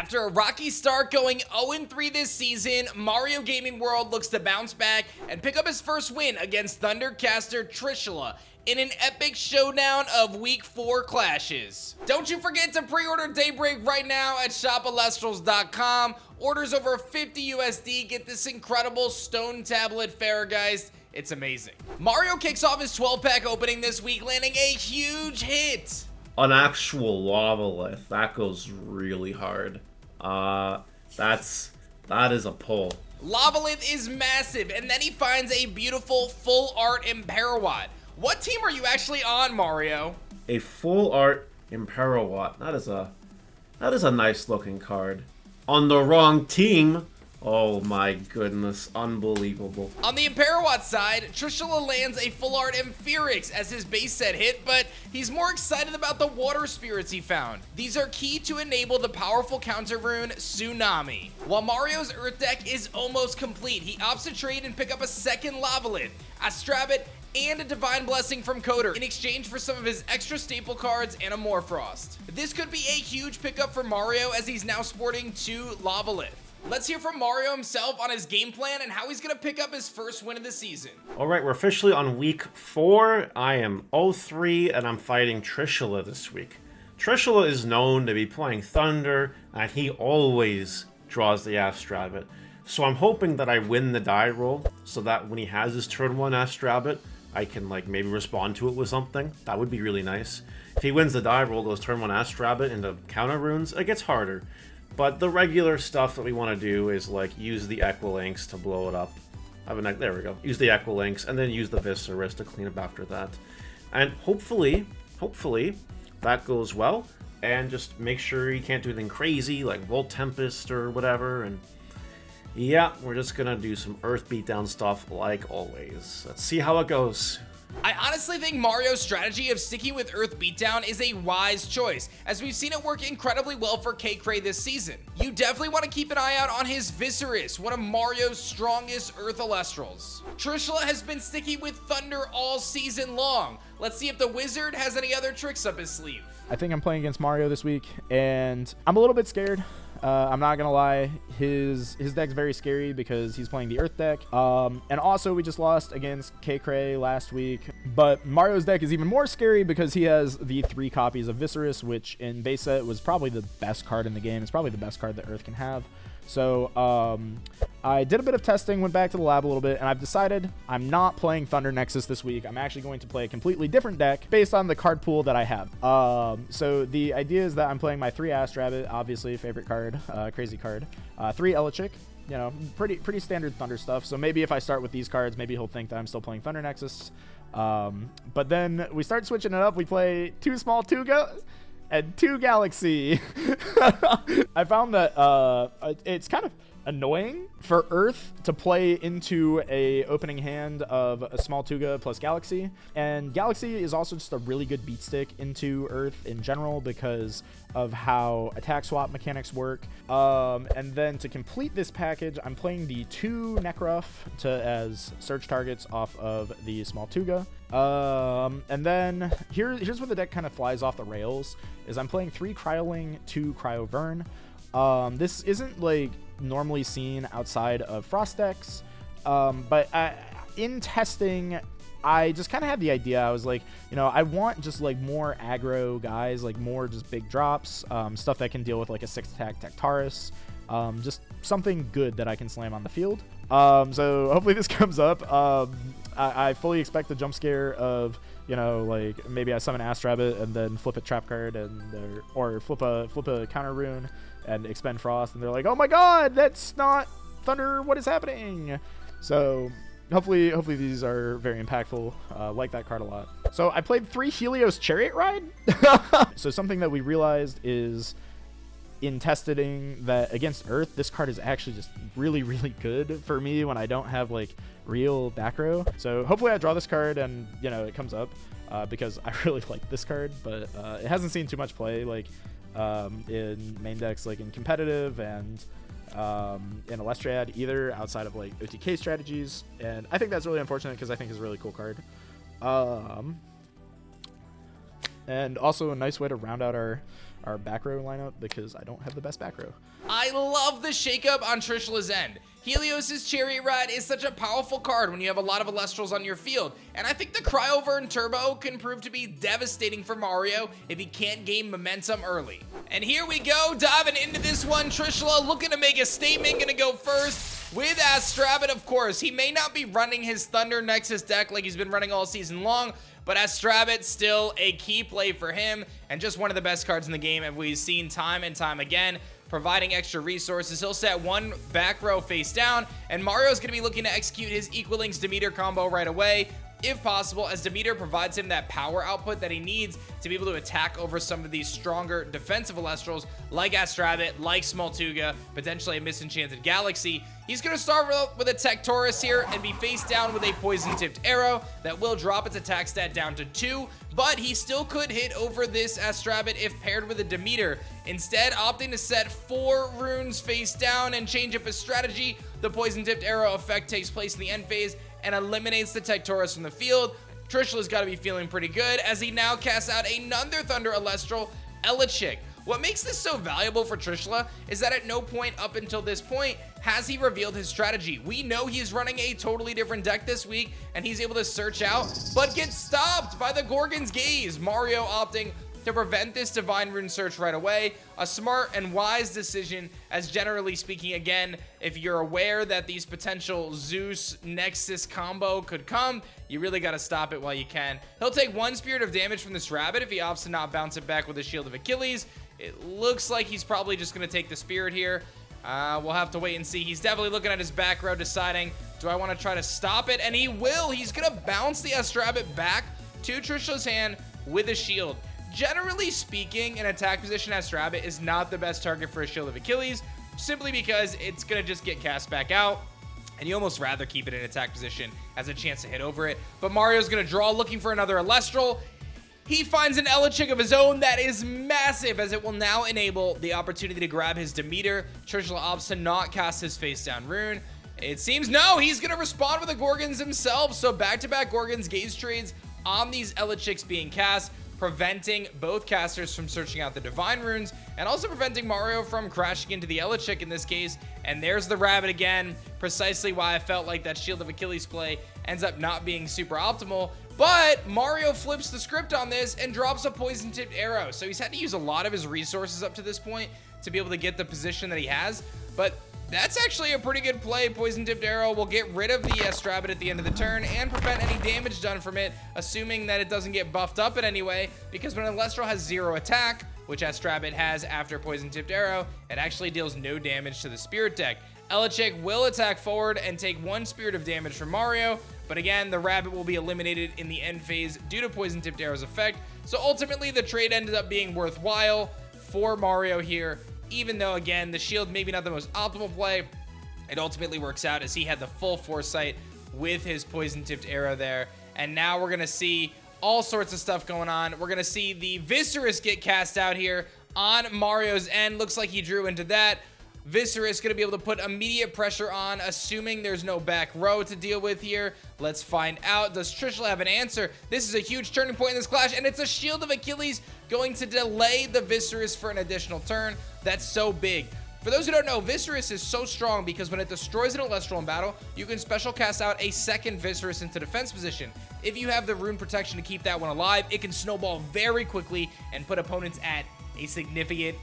After a rocky start going 0-3 this season, MarioGamingWorld looks to bounce back and pick up his first win against Thundercaster Trishula in an epic showdown of Week 4 clashes. Don't you forget to pre-order Daybreak right now at shop.elestrals.com. Orders over 50 USD get this incredible stone tablet Fairygeist. It's amazing. Mario kicks off his 12-pack opening this week, landing a huge hit. An actual Lavalith, that goes really hard. That is a pull. Lavalith is massive, and then he finds a beautiful full art Imperawat. What team are you actually on, Mario? A full art Imperawat. That is a nice looking card. On the wrong team. Oh my goodness, unbelievable. On the Imperawat side, Trishula lands a full art Amphiryx as his base set hit, but he's more excited about the water spirits he found. These are key to enable the powerful counter rune Tsunami. While Mario's Earth deck is almost complete, he opts to trade and pick up a second Lavalith, Astrabit, and a Divine Blessing from Coder in exchange for some of his extra staple cards and a Morfrost. This could be a huge pickup for Mario as he's now sporting 2 Lavalith. Let's hear from Mario himself on his game plan and how he's going to pick up his first win of the season. Alright, we're officially on week 4. I am 0-3 and I'm fighting Trishula this week. Trishula is known to be playing Thunder and he always draws the Astrabit. So I'm hoping that I win the die roll so that when he has his turn 1 Astrabit, I can maybe respond to it with something. That would be really nice. If he wins the die roll, goes turn 1 Astrabit into counter runes, it gets harder. But the regular stuff that we want to do is use the Equilinx to blow it up. There we go. Use the Equilinx and then use the Viscerus to clean up after that. And hopefully that goes well. And just make sure you can't do anything crazy like Volt Tempest or whatever. And yeah, we're just gonna do some Earth Beatdown stuff like always. Let's see how it goes. I honestly think Mario's strategy of sticking with Earth Beatdown is a wise choice, as we've seen it work incredibly well for Kaycreigh this season. You definitely want to keep an eye out on his Viscerus, one of Mario's strongest Earth Elestrals. Trishula has been sticking with Thunder all season long. Let's see if the Wizard has any other tricks up his sleeve. I think I'm playing against Mario this week, and I'm a little bit scared. I'm not gonna lie, his deck's very scary because he's playing the Earth deck. And also we just lost against Kaycreigh last week. But Mario's deck is even more scary because he has the 3 copies of Viscerus, which in base set was probably the best card in the game. It's probably the best card that Earth can have. So I did a bit of testing, went back to the lab a little bit, and I've decided I'm not playing Thunder Nexus this week. I'm actually going to play a completely different deck based on the card pool that I have. So the idea is that I'm playing my 3 Astrabit, obviously favorite card, crazy card, 3 Elechick, you know, pretty standard Thunder stuff. So maybe if I start with these cards, maybe he'll think that I'm still playing Thunder Nexus. But then we start switching it up. We play 2 Small Tuga and 2 Galaxy. I found that it's kind of annoying for Earth to play into a opening hand of a Small Tuga plus Galaxy, and Galaxy is also just a really good beat stick into Earth in general because of how attack swap mechanics work. And then to complete this package, I'm playing the 2 Necruff as search targets off of the Small Tuga. And then here's where the deck kind of flies off the rails, is I'm playing 3 Cryoling, 2 Cryovern. This isn't normally seen outside of Frost decks, but in testing, I just kind of had the idea. I was like, I want just more aggro guys, more just big drops, stuff that can deal with a 6 attack Tectaurus, just something good that I can slam on the field. So hopefully this comes up. I fully expect the jump scare of, maybe I summon Astrabit and then flip a trap card or flip a counter rune and expend Frost, and they're like, oh my god, that's not Thunder, what is happening? So hopefully these are very impactful. Like that card a lot. So I played 3 Helios Chariot Ride. So something that we realized is in testing that against Earth, this card is actually just really, really good for me when I don't have real back row. So hopefully I draw this card and it comes up because I really like this card, but it hasn't seen too much play in main decks, in competitive and in Elestriad either, outside of OTK strategies. And I think that's really unfortunate because I think it's a really cool card. And also a nice way to round out our our back row lineup because I don't have the best back row. I love the shakeup on Trishula's end. Helios's Chariot Ride is such a powerful card when you have a lot of Elestrals on your field, and I think the Cryover Turbo can prove to be devastating for Mario if he can't gain momentum early. And here we go, diving into this one. Trishula looking to make a statement, gonna go first with Astrabbit, of course. He may not be running his Thunder Nexus deck like he's been running all season long, but Astrabbit still a key play for him, and just one of the best cards in the game, as we've seen time and time again. Providing extra resources. He'll set one back row face down, and Mario's going to be looking to execute his Equalings Demeter combo right away, if possible, as Demeter provides him that power output that he needs to be able to attack over some of these stronger defensive Elestrals like Astrabbit, like Smoltuga, potentially a Misenchanted Galaxy. He's going to start with a Tectorus here and be face down with a Poison-Tipped Arrow that will drop its attack stat down to 2, but he still could hit over this Astrabbit if paired with a Demeter. Instead, opting to set 4 runes face down and change up his strategy. The Poison-Tipped Arrow effect takes place in the end phase and eliminates the Tectorus from the field. Trishula's got to be feeling pretty good as he now casts out another Thunder Elestral, Elechick. What makes this so valuable for Trishula is that at no point up until this point has he revealed his strategy. We know he's running a totally different deck this week, and he's able to search out, but gets stopped by the Gorgon's Gaze. Mario opting to prevent this Divine Rune search right away. A smart and wise decision, as generally speaking, again, if you're aware that these potential Zeus Nexus combo could come, you really got to stop it while you can. He'll take 1 Spirit of damage from this rabbit if he opts to not bounce it back with a Shield of Achilles. It looks like he's probably just going to take the Spirit here. We'll have to wait and see. He's definitely looking at his back row, deciding, do I want to try to stop it? And he will. He's going to bounce the Astrabbit back to Trishula's hand with a shield. Generally speaking, an attack position Astrabbit is not the best target for a Shield of Achilles, simply because it's going to just get cast back out, and you almost rather keep it in attack position as a chance to hit over it. But Mario's going to draw, looking for another Elestral. He finds an Elechick of his own that is massive, as it will now enable the opportunity to grab his Demeter. Trishula opts to not cast his face down rune. It seems no, he's going to respond with the Gorgons himself, so back-to-back Gorgons Gaze trades on these Elechicks being cast, preventing both casters from searching out the Divine Runes, and also preventing Mario from crashing into the Elechick in this case. And there's the rabbit again, precisely why I felt like that Shield of Achilles play ends up not being super optimal. But Mario flips the script on this and drops a Poison-Tipped Arrow. So he's had to use a lot of his resources up to this point to be able to get the position that he has. But that's actually a pretty good play. Poison-Tipped Arrow will get rid of the Astrabbit at the end of the turn and prevent any damage done from it, assuming that it doesn't get buffed up in any way, because when an Elestral has 0 attack, which Astrabbit has after Poison-Tipped Arrow, it actually deals no damage to the Spirit deck. Elechick will attack forward and take 1 Spirit of damage from Mario, but again, the rabbit will be eliminated in the end phase due to Poison-Tipped Arrow's effect, so ultimately the trade ended up being worthwhile for Mario here. Even though, again, the shield maybe not the most optimal play, it ultimately works out as he had the full foresight with his Poison-Tipped Arrow there. And now we're going to see all sorts of stuff going on. We're going to see the Viscerus get cast out here on Mario's end. Looks like he drew into that. Viscerus going to be able to put immediate pressure on, assuming there's no back row to deal with here. Let's find out. Does Trishula have an answer? This is a huge turning point in this clash, and it's a Shield of Achilles going to delay the Viscerus for an additional turn. That's so big. For those who don't know, Viscerus is so strong because when it destroys an Elestral in battle, you can special cast out a second Viscerus into defense position. If you have the rune protection to keep that one alive, it can snowball very quickly and put opponents at a significant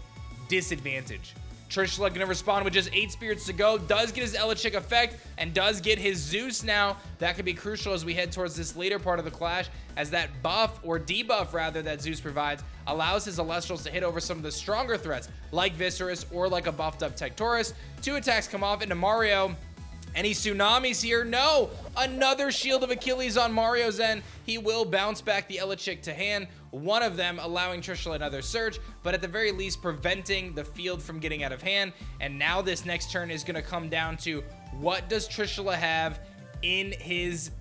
disadvantage. Trishula going to respond with just 8 spirits to go, does get his Elechick effect, and does get his Zeus now. That could be crucial as we head towards this later part of the clash, as that buff, or debuff rather, that Zeus provides allows his Elestrals to hit over some of the stronger threats, like Viscerus or like a buffed up Tectorus. 2 attacks come off into Mario. Any tsunamis here? No! Another Shield of Achilles on Mario's end. He will bounce back the Elechick to hand, one of them allowing Trishula another search, but at the very least preventing the field from getting out of hand. And now this next turn is going to come down to, what does Trishula have in his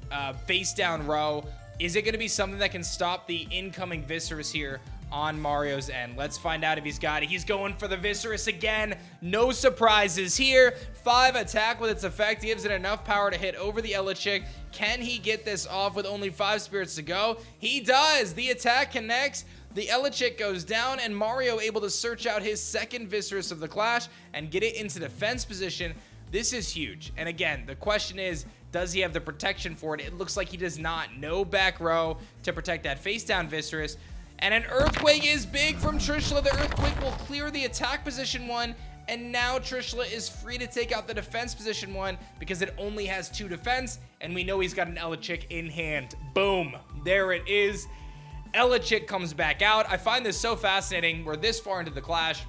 face down row? Is it going to be something that can stop the incoming Viscerus here on Mario's end? Let's find out if he's got it. He's going for the Viscerus again. No surprises here. 5 attack with its effect gives it enough power to hit over the Elechick. Can he get this off with only 5 spirits to go? He does. The attack connects. The Elechick goes down, and Mario able to search out his second Viscerus of the Clash and get it into defense position. This is huge. And again, the question is, does he have the protection for it? It looks like he does not. No back row to protect that face down Viscerus. And an Earthquake is big from Trishula. The Earthquake will clear the attack position one. And now Trishula is free to take out the defense position one because it only has 2 defense. And we know he's got an Elechick in hand. Boom. There it is. Elechick comes back out. I find this so fascinating. We're this far into the clash.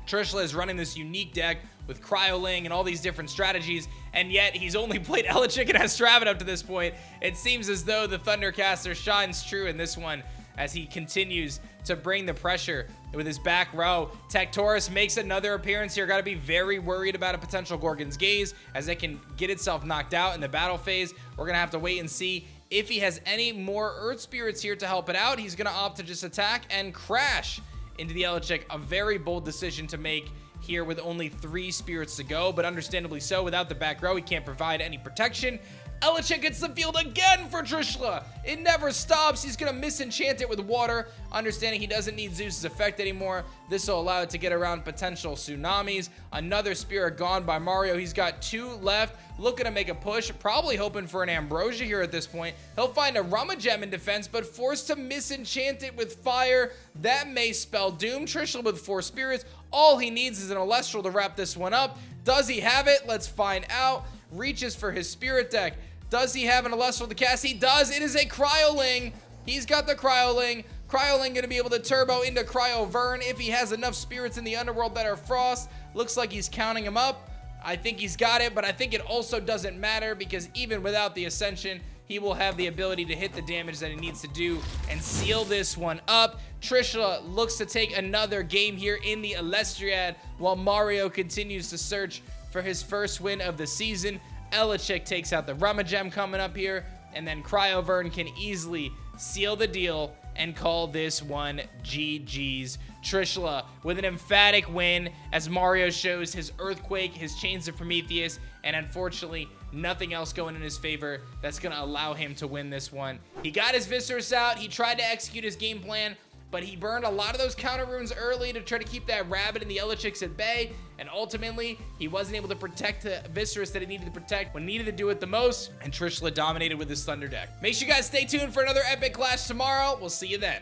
Trishula is running this unique deck with Cryoling and all these different strategies, and yet he's only played Elechick and has Straven up to this point. It seems as though the Thundercaster shines true in this one as he continues to bring the pressure with his back row. Tectorus makes another appearance here. Got to be very worried about a potential Gorgon's Gaze as it can get itself knocked out in the battle phase. We're going to have to wait and see if he has any more Earth Spirits here to help it out. He's going to opt to just attack and crash into the Elechick. A very bold decision to make here with only 3 spirits to go, but understandably so. Without the back row, he can't provide any protection. Elechick gets the field again for Trishula. It never stops. He's going to misenchant it with water, understanding he doesn't need Zeus's effect anymore. This will allow it to get around potential tsunamis. Another spirit gone by Mario. He's got 2 left, looking to make a push, probably hoping for an Ambrosia here at this point. He'll find a Rummagem in defense, but forced to misenchant it with fire. That may spell doom. Trishula with 4 spirits. All he needs is an Elestral to wrap this one up. Does he have it? Let's find out. Reaches for his spirit deck. Does he have an Elestral to cast? He does. It is a Cryoling. He's got the Cryoling. Cryoling going to be able to turbo into Cryovern if he has enough spirits in the underworld that are frost. Looks like he's counting them up. I think he's got it, but I think it also doesn't matter because even without the Ascension, he will have the ability to hit the damage that he needs to do and seal this one up. Trishula looks to take another game here in the Elestriad while Mario continues to search for his first win of the season. Elechick takes out the Rummagem coming up here, and then Cryovern can easily seal the deal and call this one GG's. Trishula with an emphatic win as Mario shows his Earthquake, his Chains of Prometheus, and unfortunately nothing else going in his favor that's going to allow him to win this one. He got his Viscerus out, he tried to execute his game plan, but he burned a lot of those counter runes early to try to keep that Rabbit and the Elechicks at bay, and ultimately, he wasn't able to protect the Viscerus that he needed to protect when he needed to do it the most, and Trishula dominated with his Thunder deck. Make sure you guys stay tuned for another epic clash tomorrow. We'll see you then.